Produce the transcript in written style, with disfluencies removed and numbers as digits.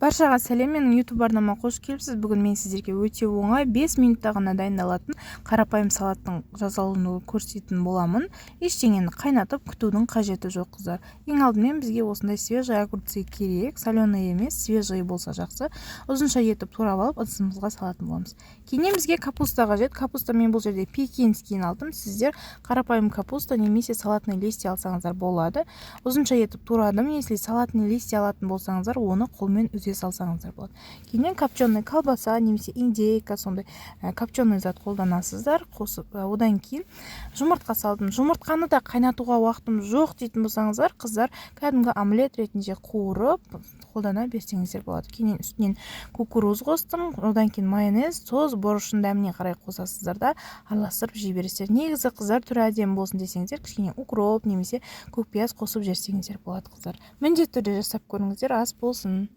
Баршаға сәлем, менің YouTube арнама қош келіпсіз. Бүгін мен сіздерге өте оңай 5 минутта ғана дайындалатын қарапайым салаттың жасалынуын көрсететін боламын. Ештеңені қайнатып күтудің қажеті жоқ, қыздар. Ең алдымен бізге осындай свежий огурцы керек. Соленый емес, свежий болса жақсы. Ұзынша етіп турап алып, ыдысымызға салатын боламыз. Кейіннен бізге капуста қажет. Капуста мен бұл жерде пекинский алдым. Сіздер қарапайым капуста немесе салатный листья алсаңыздар болады. Ұзынша етіп турадым. Если салатный листья алатын болсаңыздар, оны қолмен үзе салсаңыздар болады. Кейіннен копченый колбаса немесе индейка, сондай копченый зат қолданасыздар. Қосып, одан кейін жұмыртқа салдым. Жұмыртқаны да қайнатуға уақытым жоқ дейтін болсаңыздар, қыздар кәдімгі омлет ретінде қуырып қолдана берсеңіздер болады. Кейіннен үстінен кукуруз қостым, одан кейін майонез, соз, бұрышын дәміне қарай қосасыздар да араластырып жей бересіздер. Негізі қыздар түрі әдемі болсын десеңіздер, кішкене укроп немесе көкпияз қосып жерсеңіздер болады, қыздар. Міндетті түрде жасап көріңіздер, ас болсын.